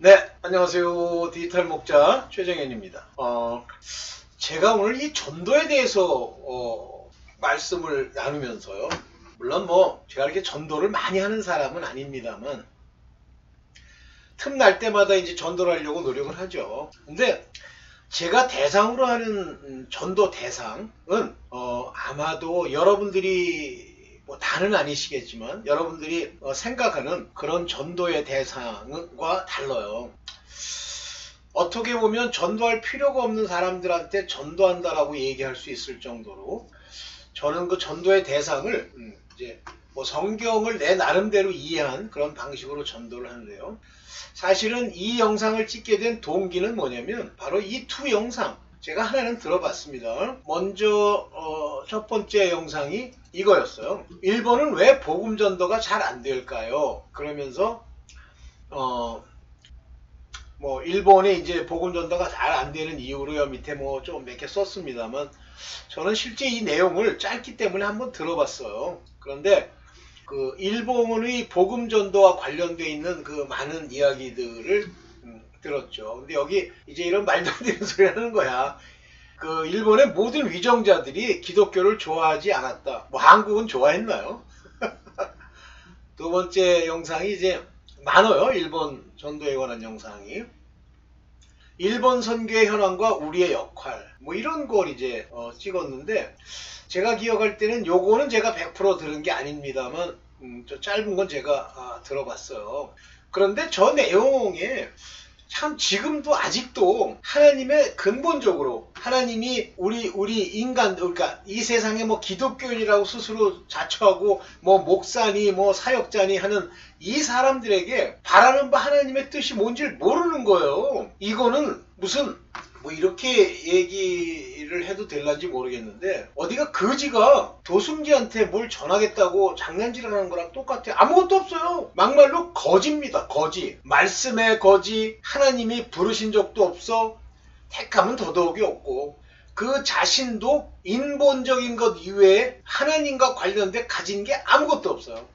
네, 안녕하세요. 디지털 목자 최정현입니다. 제가 오늘 이 전도에 대해서 말씀을 나누면서요. 물론 제가 이렇게 전도를 많이 하는 사람은 아닙니다만 틈날 때마다 이제 전도를 하려고 노력을 하죠. 근데 제가 대상으로 하는 전도 대상은 아마도 여러분들이 다는 아니시겠지만 여러분들이 생각하는 그런 전도의 대상과 달라요. 어떻게 보면 전도할 필요가 없는 사람들한테 전도한다라고 얘기할 수 있을 정도로 저는 그 전도의 대상을 이제 성경을 내 나름대로 이해한 그런 방식으로 전도를 하는데요. 사실은 이 영상을 찍게 된 동기는 뭐냐면 바로 이 두 영상 제가 하나는 들어봤습니다. 먼저 첫 번째 영상이 이거였어요. 일본은 왜 복음 전도가 잘 안 될까요? 그러면서 일본이 이제 복음 전도가 잘 안 되는 이유로요. 밑에 좀 몇 개 썼습니다만 저는 실제 이 내용을 짧기 때문에 한번 들어봤어요. 그런데 그 일본의 복음 전도와 관련되어 있는 그 많은 이야기들을 들었죠. 근데 여기 이제 이런 말도 안 되는 소리 하는 거야. 그 일본의 모든 위정자들이 기독교를 좋아하지 않았다. 한국은 좋아했나요? 두 번째 영상이 이제 많아요. 일본 전도에 관한 영상이. 일본 선교의 현황과 우리의 역할 이런 걸 이제 찍었는데 제가 기억할 때는 요거는 제가 100% 들은 게 아닙니다만 저 짧은 건 제가 들어봤어요. 그런데 저 내용에 참 지금도 아직도 하나님의 근본적으로 하나님이 우리 인간 그러니까 이 세상에 기독교인이라고 스스로 자처하고 목사니 사역자니 하는 이 사람들에게 바라는 바 하나님의 뜻이 뭔지를 모르는 거예요. 이거는 무슨 이렇게 얘기를 해도 될런지 모르겠는데 어디가 거지가 도승지한테 뭘 전하겠다고 장난질을 하는 거랑 똑같아. 아무것도 없어요. 막말로 거지입니다. 거지. 말씀의 거지. 하나님이 부르신 적도 없어. 택함은 더더욱이 없고 그 자신도 인본적인 것 이외에 하나님과 관련돼 가진 게 아무것도 없어요.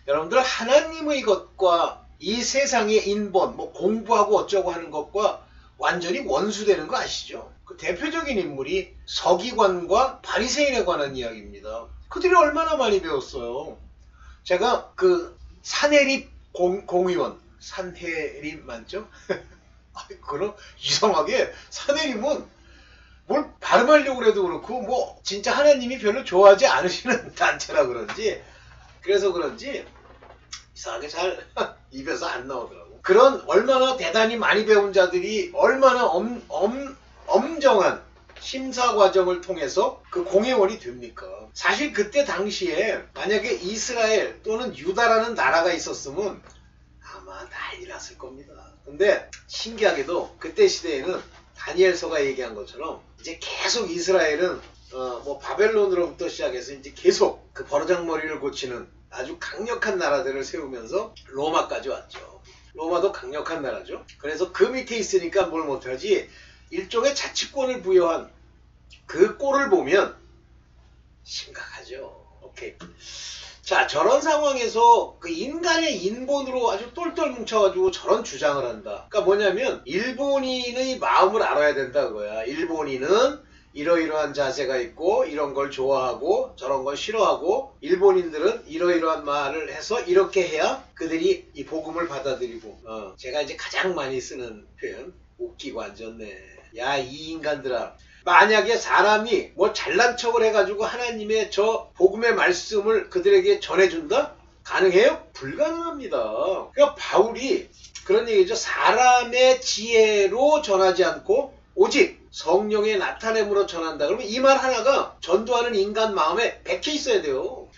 여러분들 하나님의 것과 이 세상의 인본 공부하고 어쩌고 하는 것과 완전히 원수되는 거 아시죠? 그 대표적인 인물이 서기관과 바리새인에 관한 이야기입니다. 그들이 얼마나 많이 배웠어요. 제가 그 산해립 공의원 산해립 맞죠? 그럼 이상하게 산해립은 뭘 발음하려고 해도 그렇고 진짜 하나님이 별로 좋아하지 않으시는 단체라 그런지 그래서 그런지 이상하게 잘 입에서 안 나오더라고요. 그런 얼마나 대단히 많이 배운 자들이 얼마나 엄정한 심사 과정을 통해서 그 공회원이 됩니까? 사실 그때 당시에 만약에 이스라엘 또는 유다라는 나라가 있었으면 아마 난리 났을 겁니다. 근데 신기하게도 그때 시대에는 다니엘서가 얘기한 것처럼 이제 계속 이스라엘은 바벨론으로부터 시작해서 이제 계속 그 버르장머리를 고치는 아주 강력한 나라들을 세우면서 로마까지 왔죠. 로마도 강력한 나라죠. 그래서 그 밑에 있으니까 뭘 못하지 일종의 자치권을 부여한 그 꼴을 보면 심각하죠. 오케이. 자, 저런 상황에서 그 인간의 인본으로 아주 똘똘 뭉쳐가지고 저런 주장을 한다. 그러니까 뭐냐면 일본인의 마음을 알아야 된다 그거야. 일본인은 이러이러한 자세가 있고 이런 걸 좋아하고 저런 걸 싫어하고 일본인들은 이러이러한 말을 해서 이렇게 해야 그들이 이 복음을 받아들이고 제가 이제 가장 많이 쓰는 표현 웃기고 앉았네. 야, 이 인간들아, 만약에 사람이 잘난 척을 해가지고 하나님의 저 복음의 말씀을 그들에게 전해준다? 가능해요? 불가능합니다. 그러니까 바울이 그런 얘기죠. 사람의 지혜로 전하지 않고 오직 성령의 나타냄으로 전한다. 그러면 이 말 하나가 전도하는 인간 마음에 박혀 있어야 돼요.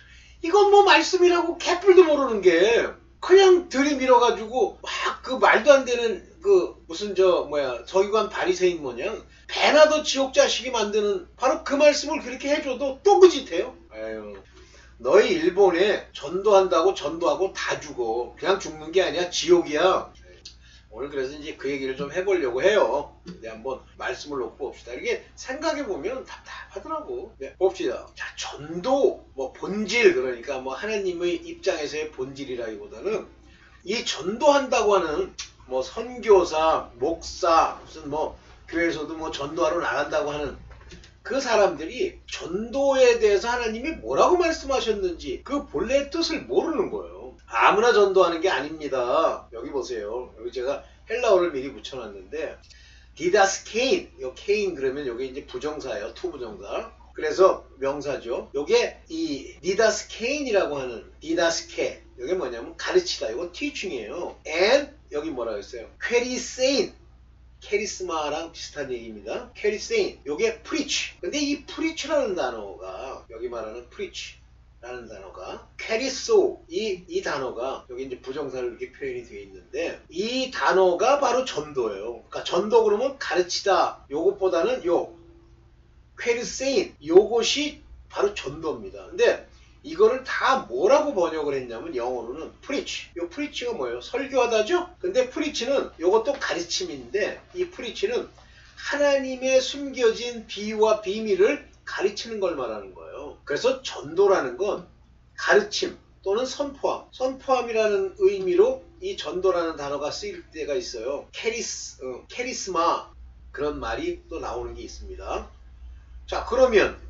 이건 말씀이라고 개뿔도 모르는 게 그냥 들이밀어가지고 막 그 말도 안 되는 그 무슨 서기관 바리새인 모양 배나 더 지옥 자식이 만드는 바로 그 말씀을 그렇게 해줘도 또 그 짓 해요. 아유, 너희 일본에 전도한다고 전도하고 다 죽어. 그냥 죽는 게 아니야. 지옥이야. 오늘 그래서 이제 그 얘기를 좀 해보려고 해요. 근데 한번 말씀을 놓고 봅시다. 이게 생각해보면 답답하더라고. 네, 봅시다. 자, 전도, 본질, 그러니까 하나님의 입장에서의 본질이라기보다는 이 전도한다고 하는 뭐 선교사, 목사, 무슨 뭐 교회에서도 뭐 전도하러 나간다고 하는 그 사람들이 전도에 대해서 하나님이 뭐라고 말씀하셨는지 그 본래의 뜻을 모르는 거예요. 아무나 전도하는 게 아닙니다. 여기 보세요. 여기 제가 헬라어를 미리 붙여놨는데 디다스케인, 요 케인 그러면 여기 이제 부정사예요. 투부정사. 그래서 명사죠. 요게 이 디다스케인이라고 하는 디다스케. 요게 뭐냐면 가르치다. 이거 teaching이에요. and 여기 뭐라고 했어요? 퀘리세인. 캐리스마랑 비슷한 얘기입니다. 캐리세인. 요게 preach. 근데 이 preach라는 단어가 여기 말하는 preach라는 단어가 캐리소 이 단어가 여기 이제 부정사로 이렇게 표현이 되어 있는데 이 단어가 바로 전도예요. 그러니까 전도 그러면 가르치다. 요것보다는 요 퀘리세인 요것이 바로 전도입니다. 근데 이거를 다 뭐라고 번역을 했냐면 영어로는 preach. 요 preach가 뭐예요? 설교하다죠? 근데 preach는 요것도 가르침인데 이 preach는 하나님의 숨겨진 비유와 비밀을 가르치는 걸 말하는 거예요. 그래서 전도라는 건 가르침 또는 선포함. 선포함이라는 의미로 이 전도라는 단어가 쓰일 때가 있어요. 캐리스마 그런 말이 또 나오는 게 있습니다. 자, 그러면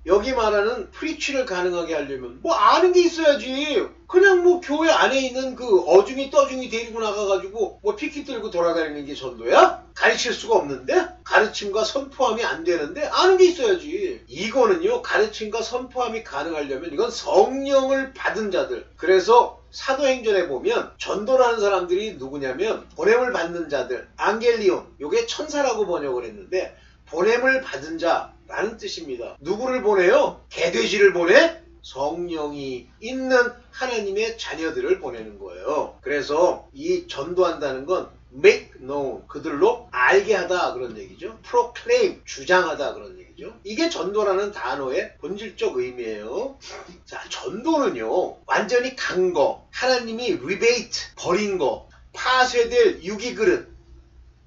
여기 말하는 프리치를 가능하게 하려면 뭐 아는 게 있어야지. 그냥 뭐 교회 안에 있는 그 어중이 떠중이 데리고 나가가지고 뭐 피켓 들고 돌아다니는 게 전도야? 가르칠 수가 없는데? 가르침과 선포함이 안 되는데 아는 게 있어야지. 이거는요, 가르침과 선포함이 가능하려면 이건 성령을 받은 자들. 그래서 사도행전에 보면 전도라는 사람들이 누구냐면 보냄을 받는 자들, 앙겔리온, 요게 천사라고 번역을 했는데 보냄을 받은 자라는 뜻입니다. 누구를 보내요? 개돼지를 보내? 성령이 있는 하나님의 자녀들을 보내는 거예요. 그래서 이 전도한다는 건 make known, 그들로 알게 하다 그런 얘기죠. proclaim, 주장하다 그런 얘기죠. 이게 전도라는 단어의 본질적 의미예요. 자, 전도는요, 완전히 간 거, 하나님이 rebate, 버린 거, 파쇄될 유기그릇,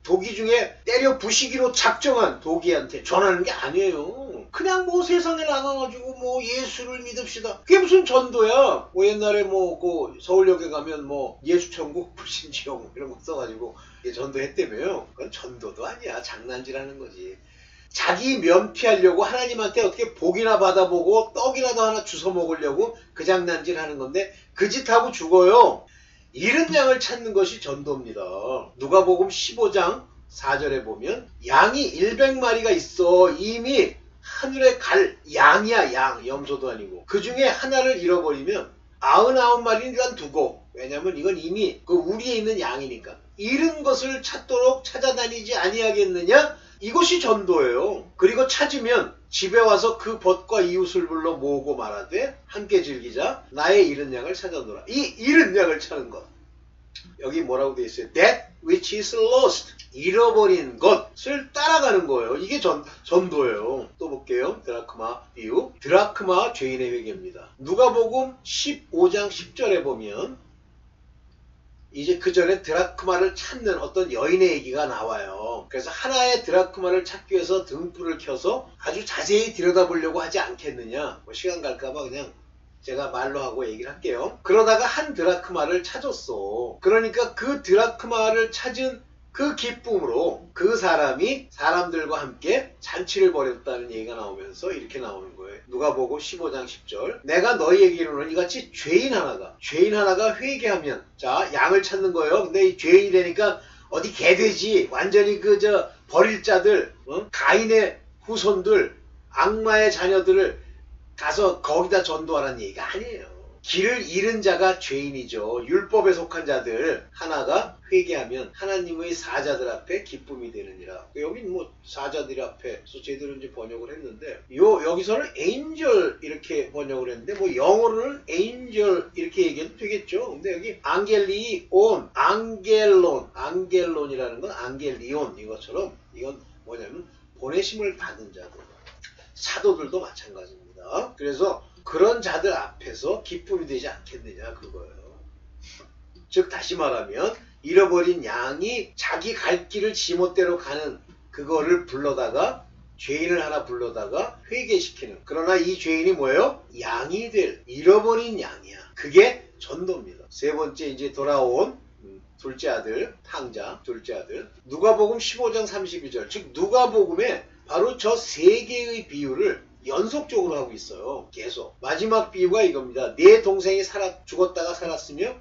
도기 중에 때려 부시기로 작정한 도기한테 전하는 게 아니에요. 그냥 뭐 세상에 나가가지고 뭐 예수를 믿읍시다. 그게 무슨 전도야? 뭐 옛날에 뭐 그 서울역에 가면 뭐 예수천국 불신지형 이런 거 써가지고 전도했다며요. 그건 전도도 아니야. 장난질하는 거지. 자기 면피하려고 하나님한테 어떻게 복이나 받아보고 떡이라도 하나 주워 먹으려고 그 장난질 하는 건데 그 짓하고 죽어요. 잃은 양을 찾는 것이 전도입니다. 누가복음 15장 4절에 보면 양이 100마리가 있어. 이미 하늘에 갈 양이야. 양, 염소도 아니고. 그 중에 하나를 잃어버리면 99마리는 두고, 왜냐면 이건 이미 그 우리에 있는 양이니까 잃은 것을 찾도록 찾아다니지 아니하겠느냐? 이것이 전도예요. 그리고 찾으면 집에 와서 그 벗과 이웃을 불러 모으고 말하되 함께 즐기자. 나의 잃은 양을 찾아노라. 이 잃은 양을 찾는 것. 여기 뭐라고 되어 있어요? That which is lost. 잃어버린 것을 따라가는 거예요. 이게 전도예요. 또 볼게요. 드라크마 비유. 드라크마 죄인의 회개입니다. 누가복음 15장 10절에 보면 이제 그 전에 드라크마를 찾는 어떤 여인의 얘기가 나와요. 그래서 하나의 드라크마를 찾기 위해서 등불을 켜서 아주 자세히 들여다보려고 하지 않겠느냐. 뭐 시간 갈까봐 그냥 제가 말로 하고 얘기를 할게요. 그러다가 한 드라크마를 찾았어. 그러니까 그 드라크마를 찾은 그 기쁨으로 그 사람이 사람들과 함께 잔치를 벌였다는 얘기가 나오면서 이렇게 나오는 거예요. 누가복음 15장 10절. 내가 너희에게로는 이같이 죄인 하나가 회개하면, 자, 양을 찾는 거예요. 근데 이 죄인이 되니까 어디 개돼지, 완전히 버릴 자들, 가인의 후손들, 악마의 자녀들을 가서 거기다 전도하라는 얘기가 아니에요. 길을 잃은 자가 죄인이죠. 율법에 속한 자들 하나가 회개하면 하나님의 사자들 앞에 기쁨이 되느니라. 여긴 뭐 사자들 앞에서 제대로 이제 번역을 했는데 여기서는 angel 이렇게 번역을 했는데 뭐 영어로는 angel 이렇게 얘기해도 되겠죠. 근데 여기 안겔리온, 안겔론이라는 건 안겔리온 이것처럼 이건 뭐냐면 보내심을 받은 자들. 사도들도 마찬가지입니다. 그래서 그런 자들 앞에서 기쁨이 되지 않겠느냐 그거예요. 즉 다시 말하면 잃어버린 양이 자기 갈 길을 지멋대로 가는 그거를 불러다가 죄인을 하나 불러다가 회개시키는. 그러나 이 죄인이 뭐예요? 양이 될 잃어버린 양이야. 그게 전도입니다. 세 번째 이제 돌아온 둘째 아들, 탕자, 둘째 아들. 누가복음 15장 32절, 즉 누가복음에 바로 저 세 개의 비유를 연속적으로 하고 있어요. 계속. 마지막 비유가 이겁니다. 내 동생이 죽었다가 살았으며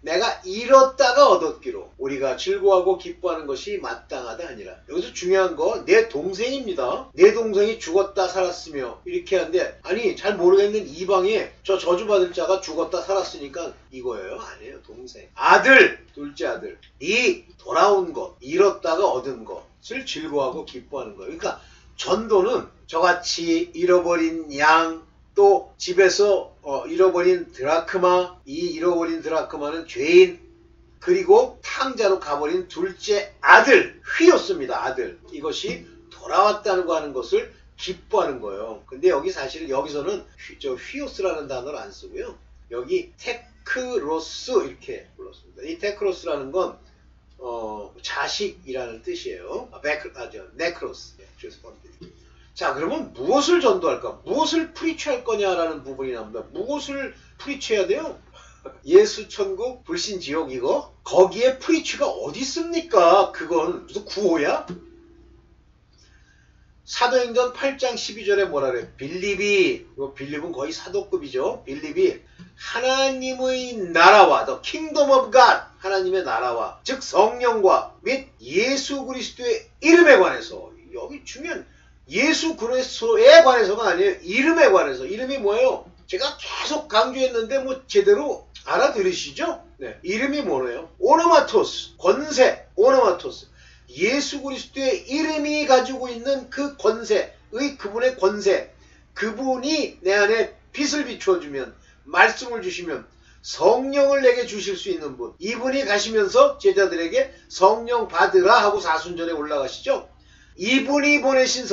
내가 잃었다가 얻었기로 우리가 즐거워하고 기뻐하는 것이 마땅하다 하니라. 여기서 중요한 거 내 동생입니다. 내 동생이 죽었다 살았으며 이렇게 하는데, 아니 잘 모르겠는 이방에 저 저주받을 자가 죽었다 살았으니까 이거예요? 아니에요. 동생. 아들, 둘째 아들. 네 돌아온 것, 잃었다가 얻은 것을 즐거워하고 기뻐하는 거예요. 그러니까 전도는 저같이 잃어버린 양, 또 집에서 잃어버린 드라크마, 이 잃어버린 드라크마는 죄인, 그리고 탕자로 가버린 둘째 아들, 휘었습니다. 아들. 이것이 돌아왔다는 거 하는 것을 기뻐하는 거예요. 근데 여기 사실은 여기서는 휘오스라는 단어를 안 쓰고요. 여기 테크로스 이렇게 불렀습니다. 이 테크로스라는 건 자식이라는 뜻이에요. 네크로스. 죄송합니다. 자, 그러면 무엇을 전도할까? 무엇을 프리치할 거냐라는 부분이 나옵니다. 무엇을 프리치해야 돼요? 예수 천국 불신 지옥 이거? 거기에 프리치가 어디 있습니까? 그건 무슨 구호야? 사도행전 8장 12절에 뭐라 그래? 빌립은 거의 사도급이죠. 빌립이 하나님의 나라와 the kingdom of God, 하나님의 나라와 즉 성령과 및 예수 그리스도의 이름에 관해서, 여기 중요한 예수 그리스도에 관해서가 아니에요. 이름에 관해서. 이름이 뭐예요? 제가 계속 강조했는데 뭐 제대로 알아들으시죠? 네. 이름이 뭐예요? 오노마토스, 권세, 오노마토스. 예수 그리스도의 이름이 가지고 있는 그 권세의 그분의 권세, 그분이 내 안에 빛을 비추어주면, 말씀을 주시면 성령을 내게 주실 수 있는 분, 이분이 가시면서 제자들에게 성령 받으라 하고 사순절에 올라가시죠. 이분이 보내신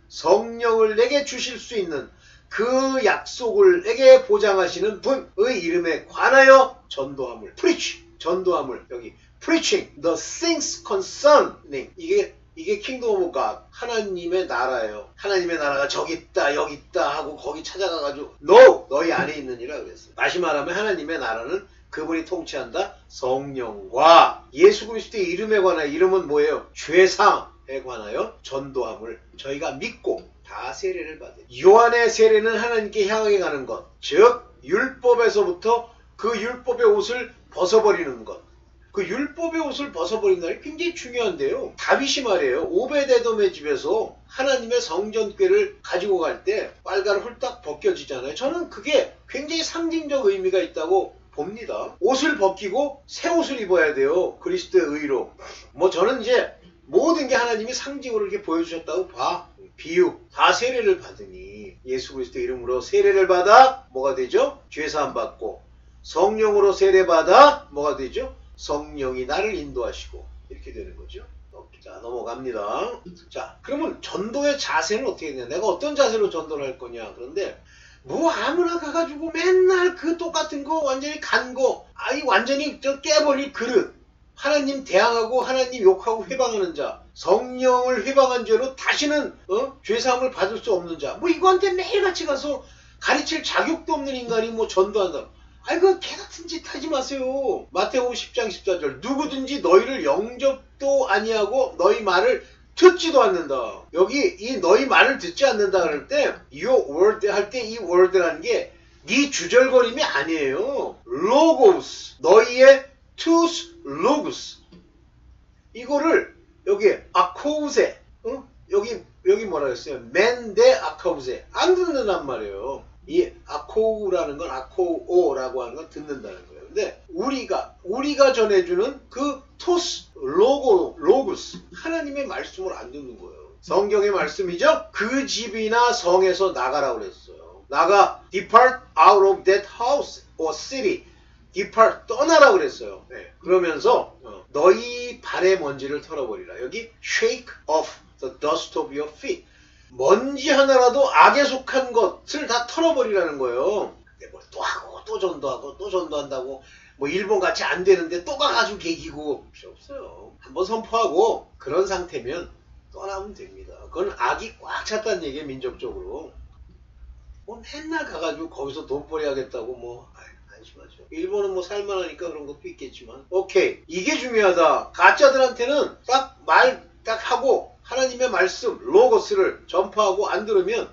성령을 내게 주실 수 있는 그 약속을 내게 보장하시는 분의 이름에 관하여 전도함을, preach, 전도함을, 여기 preaching the things concerning, 이게 kingdom of God, 하나님의 나라예요. 하나님의 나라가 저기 있다 여기 있다 하고 거기 찾아가가지고 no, 너희 안에 있느니라 그랬어요. 다시 말하면 하나님의 나라는 그분이 통치한다. 성령과 예수 그리스도의 이름에 관하여, 이름은 뭐예요? 죄사에 관하여 전도함을 저희가 믿고 다 세례를 받은. 요한의 세례는 하나님께 향하게 가는 것, 즉 율법에서부터 그 율법의 옷을 벗어버리는 것. 그 율법의 옷을 벗어버린다는 게 굉장히 중요한데요. 다윗이 말이에요. 오베데돔의 집에서 하나님의 성전궤를 가지고 갈 때 빨간 홀딱 벗겨지잖아요. 저는 그게 굉장히 상징적 의미가 있다고 봅니다. 옷을 벗기고 새 옷을 입어야 돼요. 그리스도의 의로. 뭐 저는 이제 모든 게 하나님이 상징으로 이렇게 보여주셨다고 봐. 비유. 다 세례를 받으니 예수 그리스도 이름으로 세례를 받아 뭐가 되죠? 죄사함 받고, 성령으로 세례받아 뭐가 되죠? 성령이 나를 인도하시고, 이렇게 되는 거죠. 자, 넘어갑니다. 자, 그러면 전도의 자세는 어떻게 되냐? 내가 어떤 자세로 전도를 할 거냐? 그런데 뭐 아무나 가가지고 맨날 그 똑같은 거 완전히 간 거, 완전히 깨버릴 그릇, 하나님 대항하고 하나님 욕하고 회방하는 자, 성령을 회방한 죄로 다시는 죄사함을 받을 수 없는 자, 뭐 이거한테 매일같이 가서 가르칠 자격도 없는 인간이 뭐 전도한다. 그 개같은 짓 하지 마세요. 마태복음 10장 14절, 누구든지 너희를 영접도 아니하고 너희 말을 듣지도 않는다. 여기 이 너희 말을 듣지 않는다 그럴 때 your word 할 때 이 word라는 게 네 주절거림이 아니에요. logos, 너희의 tous logos. 이거를 여기 아코우세, 여기 뭐라 그랬어요? 맨데 아코우세. 안 듣는단 말이에요. 이 아코우라는 건, 아코오라고 하는 건 듣는다는 거예요. 근데 우리가 전해주는 그 토스, 로고스, 하나님의 말씀을 안 듣는 거예요. 성경의 말씀이죠. 그 집이나 성에서 나가라고 그랬어요. 나가, depart out of that house or city. depart, 떠나라고 그랬어요. 네. 그러면서 너희 발의 먼지를 털어버리라. 여기 shake off the dust of your feet. 먼지 하나라도 악에 속한 것을 다 털어버리라는 거예요. 근데 뭘 또 하고 또 전도하고 또 전도한다고 뭐 일본 같이 안 되는데 또 가가지고 개기고 필요 없어요. 한번 선포하고 그런 상태면 떠나면 됩니다. 그건 악이 꽉 찼다는 얘기예요. 민족적으로. 뭐 맨날 가가지고 거기서 돈벌이 하겠다고 뭐 안 한심하죠. 일본은 뭐 살만하니까 그런 것도 있겠지만. 오케이. 이게 중요하다. 가짜들한테는 딱 말 딱 하고 하나님의 말씀, 로고스를 전파하고 안 들으면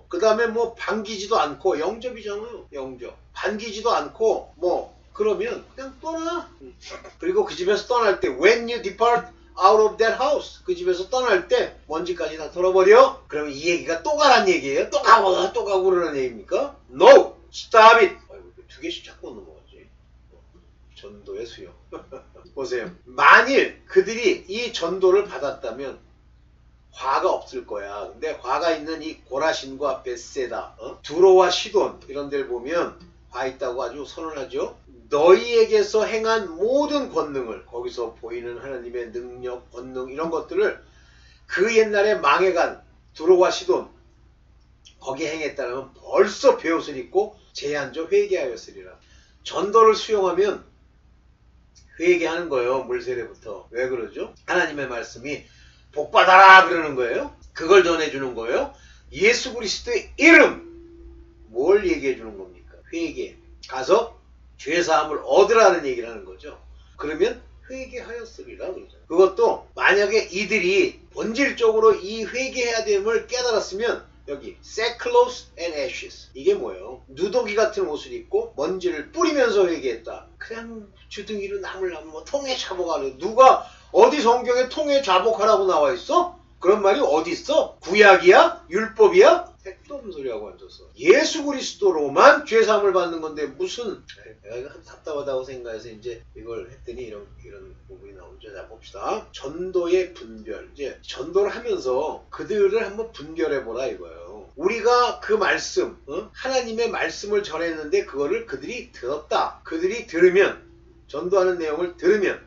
그 다음에 뭐 반기지도 않고 영접이잖아요. 영접. 반기지도 않고 뭐 그러면 그냥 떠나. 그리고 그 집에서 떠날 때 when you depart out of that house 그 집에서 떠날 때 먼지까지 다 털어버려? 그러면 이 얘기가 또 가란 얘기예요? 또 가고 그러는 얘기입니까? No! Stop it! 아이고, 두 개씩 자꾸 넘어가지. 전도의 수요. 보세요. 만일 그들이 이 전도를 받았다면 화가 없을 거야. 근데 화가 있는 이 고라신과 벳세다, 두로와 시돈 이런 데를 보면 화 있다고 아주 선언하죠. 너희에게서 행한 모든 권능을, 거기서 보이는 하나님의 능력, 권능 이런 것들을 그 옛날에 망해간 두로와 시돈 거기에 행했다면 벌써 베옷을 입고 제한저 회개하였으리라. 전도를 수용하면 회개하는 거예요. 물세례부터. 왜 그러죠? 하나님의 말씀이 복받아라 그러는 거예요. 그걸 전해주는 거예요. 예수 그리스도의 이름 뭘 얘기해 주는 겁니까? 회개. 가서 죄사함을 얻으라는 얘기를 하는 거죠. 그러면 회개하였으리라 그러잖아요. 그것도 만약에 이들이 본질적으로 이 회개해야 됨을 깨달았으면 여기 sackcloth and ashes 이게 뭐예요? 누더기 같은 옷을 입고 먼지를 뿌리면서 회개했다. 그냥 주둥이로 남을 뭐 통에 자복하려. 누가 어디 성경에 통에 자복하라고 나와 있어? 그런 말이 어디 있어? 구약이야? 율법이야? 택도 없는 소리하고 앉아서 예수 그리스도로만 죄사함을 받는 건데 무슨 내가 답답하다고 생각해서 이제 이걸 했더니 이런 부분이 나오죠. 자 봅시다. 전도의 분별. 이제 전도를 하면서 그들을 한번 분별해보라 이거예요. 우리가 그 말씀, 하나님의 말씀을 전했는데 그거를 그들이 들었다. 그들이 들으면, 전도하는 내용을 들으면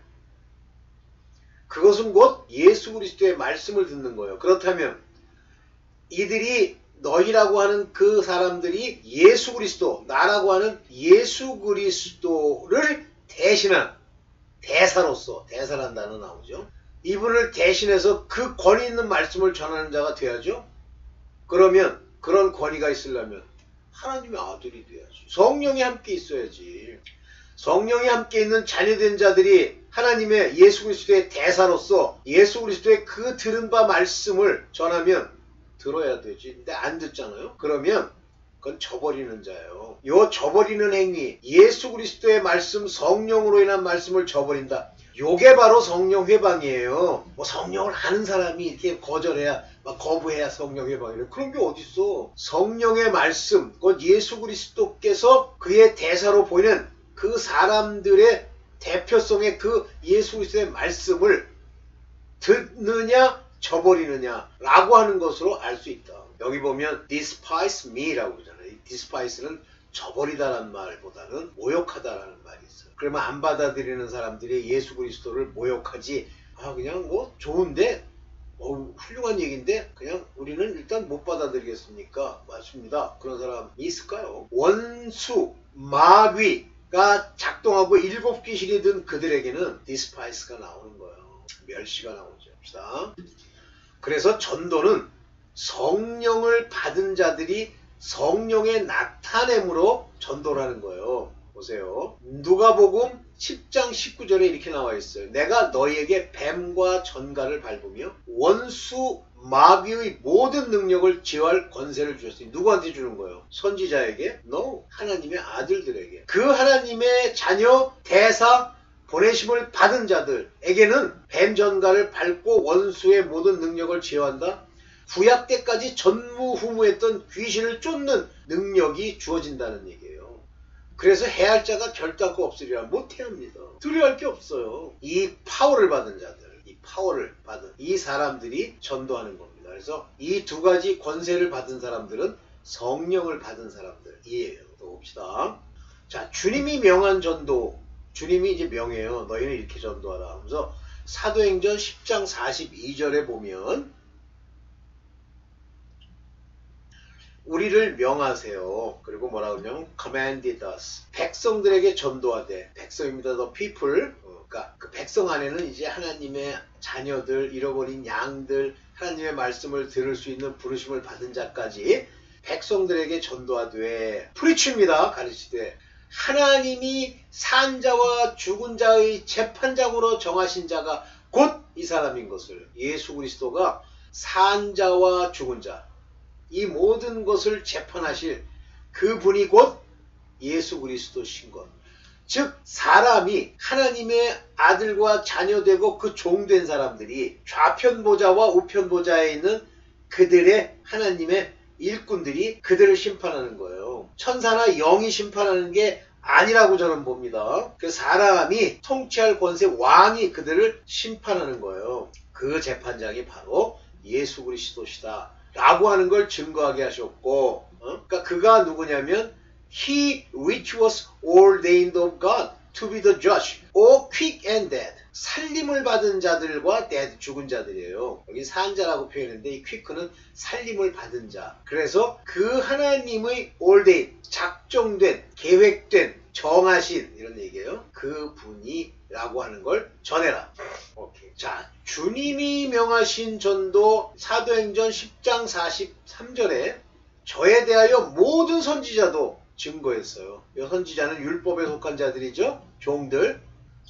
그것은 곧 예수 그리스도의 말씀을 듣는 거예요. 그렇다면 이들이 너희라고 하는 그 사람들이 예수 그리스도, 나라고 하는 예수 그리스도를 대신한 대사로서, 대사란 단어 나오죠. 이분을 대신해서 그 권위 있는 말씀을 전하는 자가 돼야죠. 그러면 그런 권위가 있으려면 하나님의 아들이 돼야지. 성령이 함께 있어야지. 성령이 함께 있는 자녀된 자들이 하나님의 예수 그리스도의 대사로서 예수 그리스도의 그 들은 바 말씀을 전하면 들어야 되지. 근데 안 듣잖아요. 그러면 그건 저버리는 자예요. 요 저버리는 행위, 예수 그리스도의 말씀, 성령으로 인한 말씀을 저버린다. 요게 바로 성령 회방이에요. 뭐 성령을 아는 사람이 이렇게 거절해야, 막 거부해야 성령 회방이래. 그런 게 어딨어. 성령의 말씀, 곧 예수 그리스도께서 그의 대사로 보이는 그 사람들의 대표성의 그 예수 그리스도의 말씀을 듣느냐 저버리느냐 라고 하는 것으로 알 수 있다. 여기 보면 despise me라고 그러잖아요. despise는 저버리다라는 말보다는 모욕하다라는 말이 있어요. 그러면 안 받아들이는 사람들이 예수 그리스도를 모욕하지, 그냥 뭐 좋은데 훌륭한 얘기인데 그냥 우리는 일단 못 받아들이겠습니까? 맞습니다. 그런 사람이 있을까요? 원수, 마귀가 작동하고 7귀신이 든 그들에게는 despise가 나오는 거예요. 멸시가 나오죠. 봅시다. 그래서 전도는 성령을 받은 자들이 성령의 나타냄으로 전도를 하는 거예요. 보세요. 누가복음 10장 19절에 이렇게 나와 있어요. 내가 너희에게 뱀과 전갈을 밟으며 원수 마귀의 모든 능력을 제어할 권세를 주셨으니 누구한테 주는 거예요? 선지자에게? No. 하나님의 아들들에게. 그 하나님의 자녀 대사 보내심을 받은 자들에게는 뱀 전갈을 밟고 원수의 모든 능력을 제어한다. 구약 때까지 전무후무했던 귀신을 쫓는 능력이 주어진다는 얘기예요. 그래서 해할 자가 결단코 없으리라. 못해 합니다. 두려워할 게 없어요. 이 파워를 받은 자들, 이 파워를 받은 이 사람들이 전도하는 겁니다. 그래서 이 두 가지 권세를 받은 사람들은 성령을 받은 사람들이에요. 또 봅시다. 자, 주님이 명한 전도, 주님이 이제 명해요. 너희는 이렇게 전도하라. 그래서 사도행전 10장 42절에 보면 우리를 명하세요. 그리고 뭐라 그러냐면 commanded us. 백성들에게 전도하되, 백성입니다. the people. 그러니까 그 백성 안에는 이제 하나님의 자녀들, 잃어버린 양들, 하나님의 말씀을 들을 수 있는 부르심을 받은 자까지 백성들에게 전도하되, preach입니다. 가르치되 하나님이 산 자와 죽은 자의 재판장으로 정하신 자가 곧 이 사람인 것을, 예수 그리스도가 산 자와 죽은 자, 이 모든 것을 재판하실 그분이 곧 예수 그리스도신 것. 즉 사람이 하나님의 아들과 자녀되고 그 종된 사람들이 좌편 보좌와 우편 보좌에 있는 그들의 하나님의 일꾼들이 그들을 심판하는 거예요. 천사나 영이 심판하는 게 아니라고 저는 봅니다. 그 사람이 통치할 권세 왕이 그들을 심판하는 거예요. 그 재판장이 바로 예수 그리스도시다 라고 하는 걸 증거하게 하셨고, 그러니까 그가 누구냐면 He which was ordained of God to be the judge, O quick and dead. 살림을 받은 자들과 dead, 죽은 자들이에요. 여기 산 자라고 표현했는데 이 quick는 살림을 받은 자. 그래서 그 하나님의 ordained, 작정된, 계획된, 정하신 이런 얘기예요. 그 분이 라고 하는 걸 전해라. 오케이. 자, 주님이 명하신 전도 사도행전 10장 43절에 저에 대하여 모든 선지자도 증거했어요. 이 선지자는 율법에 속한 자들이죠. 종들.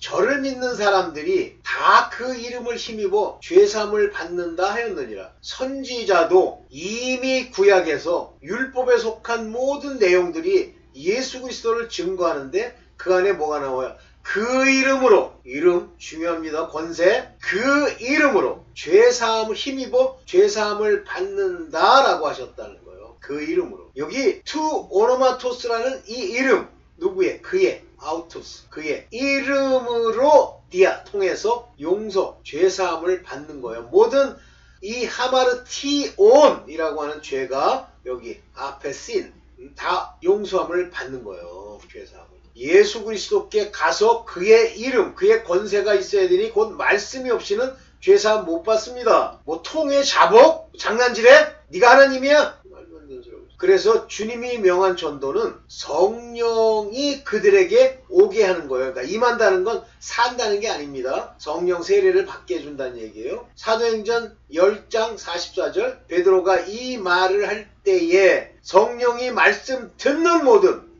저를 믿는 사람들이 다 그 이름을 힘입어 죄사함을 받는다 하였느니라. 선지자도 이미 구약에서 율법에 속한 모든 내용들이 예수 그리스도를 증거하는데 그 안에 뭐가 나와요? 그 이름으로, 이름 중요합니다. 권세. 그 이름으로 죄사함을 힘입어 죄사함을 받는다라고 하셨다는 거예요. 그 이름으로. 여기 투 오노마토스라는 이 이름, 누구의? 그의, 아우토스, 그의 이름으로 디아 통해서 용서, 죄사함을 받는 거예요. 모든 이 하마르티온이라고 하는 죄가 여기 앞에 씬 다 용서함을 받는 거예요. 죄사함을. 예수 그리스도께 가서 그의 이름, 그의 권세가 있어야 되니 곧 말씀이 없이는 죄사함 못 받습니다. 뭐 통에 자복? 장난질해? 네가 하나님이야? 말도 안 되는 소리. 그래서 주님이 명한 전도는 성령이 그들에게 오게 하는 거예요. 그러니까 임한다는 건 산다는 게 아닙니다. 성령 세례를 받게 해준다는 얘기예요. 사도행전 10장 44절 베드로가 이 말을 할 때에 성령이 말씀 듣는 모든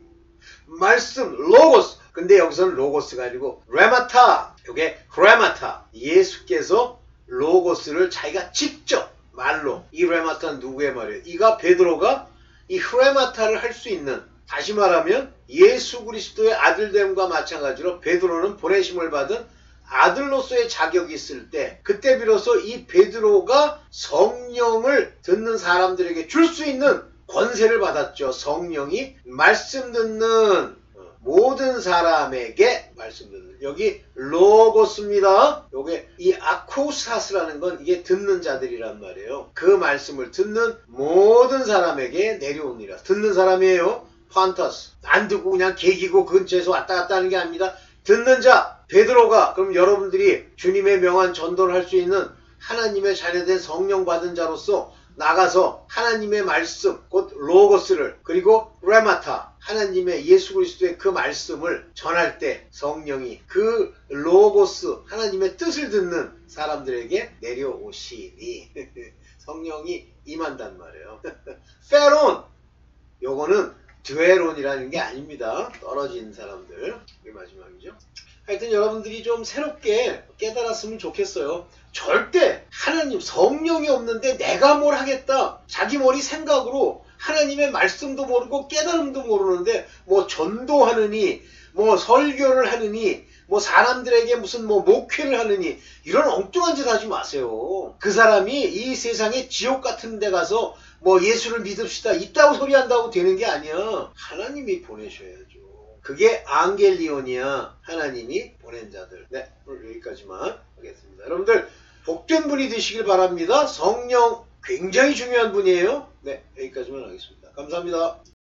말씀 로고스, 근데 여기서는 로고스가 아니고 레마타, 이게 레마타, 예수께서 로고스를 자기가 직접 말로, 이 레마타는 누구의 말이에요? 이가 베드로가 이 레마타를 할 수 있는, 다시 말하면 예수 그리스도의 아들됨과 마찬가지로 베드로는 보내심을 받은 아들로서의 자격이 있을 때, 그때 비로소 이 베드로가 성령을 듣는 사람들에게 줄 수 있는 권세를 받았죠. 성령이 말씀 듣는 모든 사람에게 말씀 듣는, 여기 로고스입니다. 요게 이 아코사스라는 건 이게 듣는 자들이란 말이에요. 그 말씀을 듣는 모든 사람에게 내려오니라. 듣는 사람이에요. 판타스. 안 듣고 그냥 개기고 근처에서 왔다 갔다 하는 게 아닙니다. 듣는 자, 베드로가, 그럼 여러분들이 주님의 명한 전도를 할 수 있는 하나님의 자녀된 성령 받은 자로서 나가서 하나님의 말씀, 곧 로고스를, 그리고 레마타, 하나님의 예수 그리스도의 그 말씀을 전할 때 성령이 그 로고스, 하나님의 뜻을 듣는 사람들에게 내려오시니 성령이 임한단 말이에요. 페론, 요거는 드웨론이라는 게 아닙니다. 떨어진 사람들. 이게 마지막이죠. 하여튼 여러분들이 좀 새롭게 깨달았으면 좋겠어요. 절대 하나님, 성령이 없는데 내가 뭘 하겠다, 자기 머리 생각으로 하나님의 말씀도 모르고 깨달음도 모르는데 뭐 전도하느니, 뭐 설교를 하느니, 뭐 사람들에게 무슨 뭐 목회를 하느니, 이런 엉뚱한 짓 하지 마세요. 그 사람이 이 세상에 지옥 같은 데 가서 뭐 예수를 믿읍시다 이따고 소리 한다고 되는 게 아니야. 하나님이 보내셔야죠. 그게 앙겔리온이야. 하나님이 보낸 자들. 네, 오늘 여기까지만 하겠습니다. 여러분들 복된 분이 되시길 바랍니다. 성령 굉장히 중요한 분이에요. 네, 여기까지만 하겠습니다. 감사합니다.